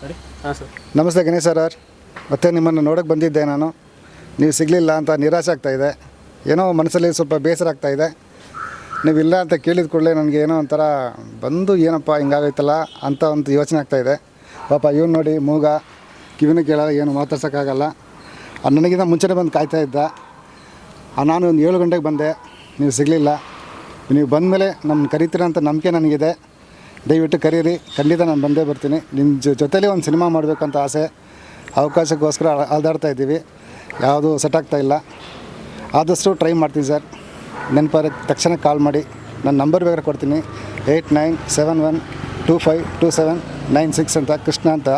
ಹಾಂ ಸರ್. ನಮಸ್ತೆ ಗಣೇಶ್ ಸರ್. ಮತ್ತೆ ನಿಮ್ಮನ್ನು ನೋಡೋಕ್ಕೆ ಬಂದಿದ್ದೆ ನಾನು. ನೀವು ಸಿಗಲಿಲ್ಲ ಅಂತ ನಿರಾಶೆ ಆಗ್ತಾಯಿದೆ. ಏನೋ ಮನಸ್ಸಲ್ಲಿ ಸ್ವಲ್ಪ ಬೇಸರ ಆಗ್ತಾಯಿದೆ. ನೀವಿಲ್ಲ ಅಂತ ಕೇಳಿದ ಕೂಡಲೇ ನನಗೆ ಏನೋ ಒಂಥರ ಬಂದು ಏನಪ್ಪ ಹಿಂಗಾಗೈತಲ್ಲ ಅಂತ ಒಂದು ಯೋಚನೆ ಆಗ್ತಾಯಿದೆ. ಪಾಪ ಇವ್ನು ನೋಡಿ ಮೂಗ, ಕಿವಿನೂ ಕೇಳಲ್ಲ, ಏನು ಮಾತಾಡ್ಸೋಕ್ಕಾಗಲ್ಲ. ನನಗಿಂತ ಮುಂಚೆನೇ ಬಂದು ಕಾಯ್ತಾ ಇದ್ದ. ನಾನು ಒಂದು 7 ಗಂಟೆಗೆ ಬಂದೆ, ನೀವು ಸಿಗಲಿಲ್ಲ. ನೀವು ಬಂದಮೇಲೆ ನಮ್ಮನ್ನು ಕರಿತೀರ ಅಂತ ನಂಬಿಕೆ ನನಗಿದೆ. ದಯವಿಟ್ಟು ಕರೀರಿ, ಖಂಡಿತ ನಾನು ಬಂದೇ ಬರ್ತೀನಿ. ನಿಮ್ಮ ಜೊತೆಲಿ ಒಂದು ಸಿನಿಮಾ ಮಾಡಬೇಕಂತ ಆಸೆ, ಅವಕಾಶಕ್ಕೋಸ್ಕರ ಅಲ್ದಾಡ್ತಾ ಇದ್ದೀವಿ. ಯಾವುದೂ ಸೆಟ್ ಆಗ್ತಾಯಿಲ್ಲ. ಆದಷ್ಟು ಟ್ರೈ ಮಾಡ್ತೀನಿ ಸರ್. ನೆನಪಾದ ತಕ್ಷಣ ಕಾಲ್ ಮಾಡಿ. ನನ್ನ ನಂಬರ್ ಬೇಕಾದ್ರೆ ಕೊಡ್ತೀನಿ, 8971252796 ಅಂತ. ಕೃಷ್ಣ ಅಂತ,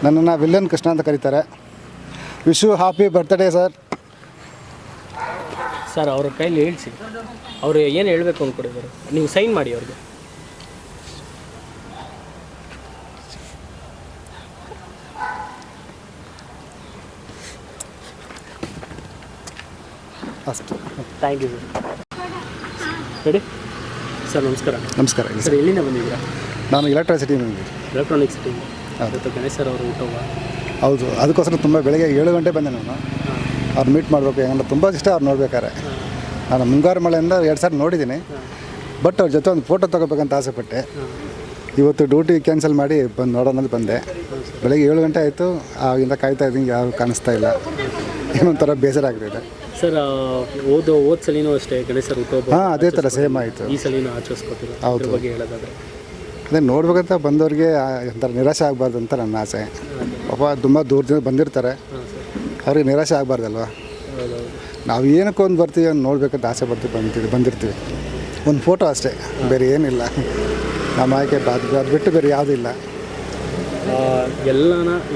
ನನ್ನನ್ನು ವಿಲ್ಲನ್ ಕೃಷ್ಣ ಅಂತ ಕರೀತಾರೆ. Wish you happy birthday sir. Sir ಅವ್ರ ಕೈಲಿ ಹೇಳ್ಸಿ, ಅವರು ಏನು ಹೇಳಬೇಕು ಅಂದ್ಕೊಂಡಿದ್ದಾರೆ, ನೀವು ಸೈನ್ ಮಾಡಿ ಅವ್ರಿಗೆ. ಅಷ್ಟು. Thank you sir. Ready sir. ನಮಸ್ಕಾರ. ನಮಸ್ಕಾರ ಸರ್, ಎಲ್ಲಿಂದ ಬಂದಿದ್ದೀರಾ? ನಾನು ಎಲೆಕ್ಟ್ರಿಸಿಟಿ ಬಂದಿದ್ದೀನಿ. ಎಲೆಕ್ಟ್ರಾನಿಕ್ ಸಿಟಿ. ಇವತ್ತು ಗಣೇಶ್ ಸರ್ ಅವರು ಊಟವ? ಹೌದು, ಅದಕ್ಕೋಸ್ಕರ ತುಂಬ ಬೆಳಗ್ಗೆ 7 ಗಂಟೆ ಬಂದೆ ನಾನು. ಅವ್ರು ಮೀಟ್ ಮಾಡಬೇಕು, ಯಾಕಂದ್ರೆ ತುಂಬ ಇಷ್ಟ ಅವ್ರು ನೋಡ್ಬೇಕಾರೆ. ನಾನು ಮುಂಗಾರು ಮಳೆಯಿಂದ 2 ಸಾರಿ ನೋಡಿದ್ದೀನಿ. ಬಟ್ ಅವ್ರ ಜೊತೆ ಒಂದು ಫೋಟೋ ತೊಗೋಬೇಕಂತ ಆಸೆಪಟ್ಟೆ. ಇವತ್ತು ಡ್ಯೂಟಿ ಕ್ಯಾನ್ಸಲ್ ಮಾಡಿ ಬಂದು ನೋಡೋಣ ಅಂತ ಬಂದೆ. ಬೆಳಗ್ಗೆ 7 ಗಂಟೆ ಆಯಿತು, ಆಗಿಂದ ಕಾಯ್ತಾ ಇದ್ದೀನಿ, ಯಾರು ಕಾಣಿಸ್ತಾ ಇಲ್ಲ. ಏನೊಂಥರ ಬೇಸರ ಆಗ್ತಿದೆ ಸರ್. ಹೋದ ಸಲಿನೂ ಅಷ್ಟೇ ಗಣೇಶ್ ಸರ್ ಹುಟ್ಟುಹಬ್ಬ. ಹಾಂ, ಅದೇ ಥರ ಸೇಮ್ ಆಯಿತು. ಈ ಸಲಿನೂ ಆಚರಿಸ್ಕೊತಿಲ್ಲ. ಅದ್ರ ಬಗ್ಗೆ ಹೇಳೋದಾದ್ರೆ ಅದೇ ನೋಡ್ಬೇಕಂತ ಬಂದವ್ರಿಗೆ ಒಂಥರ ನಿರಾಶೆ ಆಗಬಾರ್ದು ಅಂತ ನನ್ನ ಆಸೆ. ಪಾಪ ತುಂಬ ದೂರದಿಂದ ಬಂದಿರ್ತಾರೆ, ಅವ್ರಿಗೆ ನಿರಾಶೆ ಆಗಬಾರ್ದಲ್ವ. ನಾವು ಏನಕ್ಕೊಂದು ಬರ್ತೀವಿ ಅಂತ ನೋಡ್ಬೇಕಂತ ಆಸೆ ಬಂದಿರ್ತೀವಿ. ಒಂದು ಫೋಟೋ ಅಷ್ಟೇ, ಬೇರೆ ಏನಿಲ್ಲ. ನಮ್ಮ ಆಯ್ಕೆ ಅದು ಬಿಟ್ಟು ಬೇರೆ ಯಾವುದೂ ಇಲ್ಲ.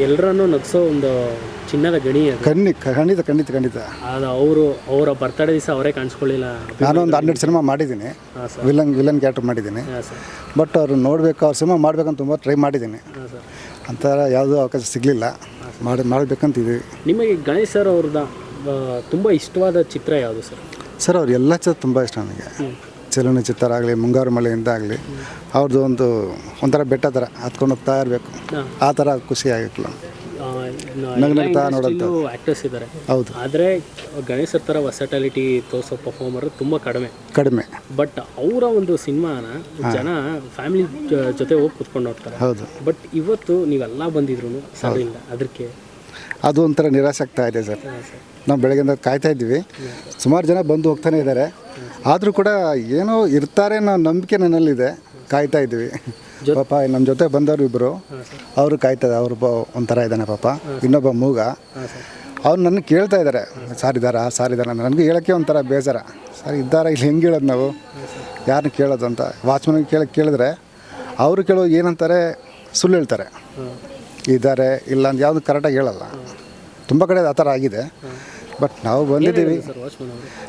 ಎಲ್ಲರನ್ನೂ ನಗಿಸೋ ಒಂದು ಚಿನ್ನದ ಗಣಿ ಅದು. ಖಂಡಿತ. ಅದು ಅವರ ಬರ್ತಡೇ ದಿವಸ ಅವರೇ ಕಾಣಿಸ್ಕೊಳ್ಳಿಲ್ಲ. ನಾನು ಒಂದು 12 ಸಿನಿಮಾ ಮಾಡಿದ್ದೀನಿ, ವಿಲನ್ ಕ್ಯಾರೆಕ್ಟರ್ ಮಾಡಿದ್ದೀನಿ. ಬಟ್ ಅವ್ರು ನೋಡಬೇಕು, ಅವ್ರು ಸಿನಿಮಾ ಮಾಡ್ಬೇಕಂತ ತುಂಬ ಟ್ರೈ ಮಾಡಿದ್ದೀನಿ. ಅಂಥರ ಯಾವುದೂ ಅವಕಾಶ ಸಿಗಲಿಲ್ಲ. ಮಾಡಬೇಕಂತಿದ್ದೀವಿ. ನಿಮಗೆ ಗಣೇಶ್ ಸರ್ ಅವ್ರದ್ದು ತುಂಬ ಇಷ್ಟವಾದ ಚಿತ್ರ ಯಾವುದು ಸರ್? ಸರ್, ಅವ್ರು ಎಲ್ಲ ಚಿತ್ರ ತುಂಬ ಇಷ್ಟ ನನಗೆ. ಚಲನಚಿತ್ರ ಆಗಲಿ, ಮುಂಗಾರು ಮಳೆಯಿಂದ ಆಗಲಿ, ಅವ್ರದ್ದು ಒಂಥರ ಬೆಟ್ಟ ಥರ ಹತ್ಕೊಂಡು ಹೋಗ್ತಾ ಇರಬೇಕು, ಆ ಥರ ಖುಷಿ ಆಗಿಲ್ಲ. ಆಕ್ಟರ್ಸ್ ಇದ್ದಾರೆ, ಹೌದು. ಆದರೆ ಗಣೇಶ್ ಸರ್ ಥರ ವರ್ಸಟಾಲಿಟಿ ತೋರಿಸೋ ಪರ್ಫಾರ್ಮರ್ ತುಂಬ ಕಡಿಮೆ. ಬಟ್ ಅವರ ಒಂದು ಸಿನಿಮಾನ ಜನ ಫ್ಯಾಮಿಲಿ ಜೊತೆ ಹೋಗಿ ಕುತ್ಕೊಂಡು ನೋಡ್ತಾರೆ. ಹೌದು. ಬಟ್ ಇವತ್ತು ನೀವೆಲ್ಲ ಬಂದಿದ್ರು ಸರ್ ಇಲ್ಲ, ಅದಕ್ಕೆ ಅದು ಒಂಥರ ನಿರಾಸೆ ಆಗ್ತಾ ಇದೆ ಸರ್. ನಾವು ಬೆಳಗ್ಗೆಯಿಂದ ಕಾಯ್ತಾ ಇದ್ದೀವಿ. ಸುಮಾರು ಜನ ಬಂದು ಹೋಗ್ತಾನೆ ಇದ್ದಾರೆ. ಆದರೂ ಕೂಡ ಏನೋ ಇರ್ತಾರೆ ಅನ್ನೋ ನಂಬಿಕೆ ನನ್ನಲ್ಲಿದೆ. ಕಾಯ್ತಾ ಇದ್ದೀವಿ. ಪಾಪ ನಮ್ಮ ಜೊತೆ ಬಂದವರು ಇಬ್ಬರು, ಅವರು ಕಾಯ್ತದೆ. ಅವರು ಒಂಥರ ಇದ್ದಾನೆ ಪಾಪ, ಇನ್ನೊಬ್ಬ ಮೂಗ. ಅವ್ರು ನನ್ನ ಕೇಳ್ತಾ ಇದ್ದಾರೆ, ಸಾರ್ ಇದ್ದಾರಾ ನನಗೆ ಹೇಳೋಕ್ಕೆ ಒಂಥರ ಬೇಜಾರ. ಸರ್ ಇದ್ದಾರಾ, ಇಲ್ಲಿ ಹೆಂಗೆ ಹೇಳೋದು ನಾವು, ಯಾರನ್ನ ಕೇಳೋದು ಅಂತ. ವಾಚ್ಮನ್ಗೆ ಕೇಳಿದ್ರೆ ಅವರು ಕೇಳೋ ಏನಂತಾರೆ, ಸುಳ್ಳು ಹೇಳ್ತಾರೆ. ಇದ್ದಾರೆ ಇಲ್ಲ ಅಂತ ಯಾವುದು ಕರೆಕ್ಟಾಗಿ ಹೇಳಲ್ಲ. ತುಂಬ ಕಡೆ ಆ ಥರ ಆಗಿದೆ. ಬಟ್ ನಾವು ಬಂದಿದ್ದೀವಿ,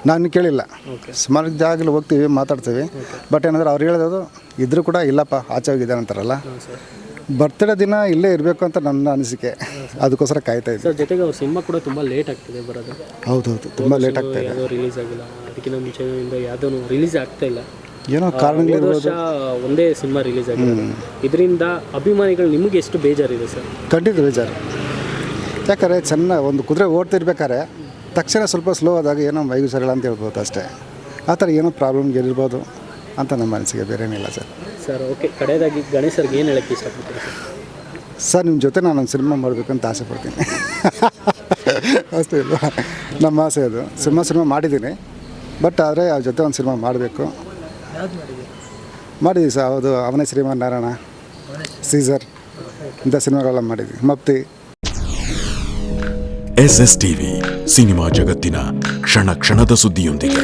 ನಾನು ಕೇಳಿಲ್ಲ. ಸುಮಾರು ಜಾಗದಲ್ಲಿ ಹೋಗ್ತೀವಿ, ಮಾತಾಡ್ತೀವಿ. ಬಟ್ ಏನಾದರೂ ಅವ್ರು ಹೇಳೋದು ಇದ್ರೂ ಕೂಡ ಇಲ್ಲಪ್ಪ ಆಚೆ ಹೋಗಿದ್ದಾನೆ ಅಂತಾರಲ್ಲ. ಬರ್ತ್ಡೇ ದಿನ ಇಲ್ಲೇ ಇರಬೇಕು ಅಂತ ನನ್ನ ಅನಿಸಿಕೆ. ಅದಕ್ಕೋಸ್ಕರ ಕಾಯ್ತಾ ಇದ್ದೆ. ಸರ್, ಜೊತೆಗೆ ಅವ್ರ ಸಿನಿಮಾ ಕೂಡ ತುಂಬ ಲೇಟ್ ಆಗ್ತಿದೆ ಬರೋದು. ಹೌದು, ತುಂಬ ಲೇಟ್ ಆಗ್ತಾ ಇದೆ. ಯಾವುದೋ ರಿಲೀಸ್ ಆಗಿಲ್ಲ, ಅದಕ್ಕಿಂತ ಮುಂಚೆಯಿಂದ ಯಾವುದೋ ರಿಲೀಸ್ ಆಗ್ತಾ ಇಲ್ಲ. ಏನೋ ಕಾರಣಗಳಿರ್ಬೋದು. ಒಂದೇ ಸಿನಿಮಾ ರಿಲೀಸ್ ಆಗಿದೆ. ಇದರಿಂದ ಅಭಿಮಾನಿಗಳು ನಿಮಗೆ ಎಷ್ಟು ಬೇಜಾರಿದೆ ಸರ್? ಖಂಡಿತ ಬೇಜಾರು. ಯಾಕಂದರೆ ಒಂದು ಕುದುರೆ ಓಡ್ತಿರ್ಬೇಕಾದ್ರೆ ತಕ್ಷಣ ಸ್ವಲ್ಪ ಸ್ಲೋ ಆದಾಗ ಏನೋ ಮೈಗೂ ಸರಳ ಅಂತ ಹೇಳ್ಬೋದು ಅಷ್ಟೇ. ಆ ಥರ ಏನೋ ಪ್ರಾಬ್ಲಮ್ ಗೆಲ್ಲಿರ್ಬೋದು ಅಂತ ನಮ್ಮ ಮನಸ್ಸಿಗೆ, ಬೇರೆ ಏನಿಲ್ಲ ಸರ್. Sir, okay. ಕಡೆಯದಾಗಿ ಗಣೇಶ್ ಸರ್ಗೆ ಏನು ಹೇಳೋಕ್ಕೆ ಇಷ್ಟಪಡ್ತೀನಿ ಸರ್? ನಿಮ್ಮ ಜೊತೆ ನಾನು ಒಂದು ಸಿನಿಮಾ ಮಾಡಬೇಕಂತ ಆಸೆ ಪಡ್ತೀನಿ. ಅಷ್ಟೇ ಇಲ್ವಾ, ನಮ್ಮ ಆಸೆ ಅದು. ಸಿನಿಮಾ ಮಾಡಿದ್ದೀನಿ. ಬಟ್ ಆದರೆ ಅವ್ರ ಜೊತೆ ಒಂದು ಸಿನಿಮಾ ಮಾಡಬೇಕು. ಮಾಡಿದ್ದೀವಿ ಸರ್. ಹೌದು, ಅವನೇ ಶ್ರೀಮನ್ನಾರಾಯಣ, ಸೀಸರ್, ಇಂಥ ಸಿನಿಮಾಗಳೆಲ್ಲ ಮಾಡಿದ್ವಿ. ಮಪ್ತಿ. SS TV ಸಿನಿಮಾ ಜಗತ್ತಿನ ಕ್ಷಣ ಕ್ಷಣದ ಸುದ್ದಿಯೊಂದಿಗೆ.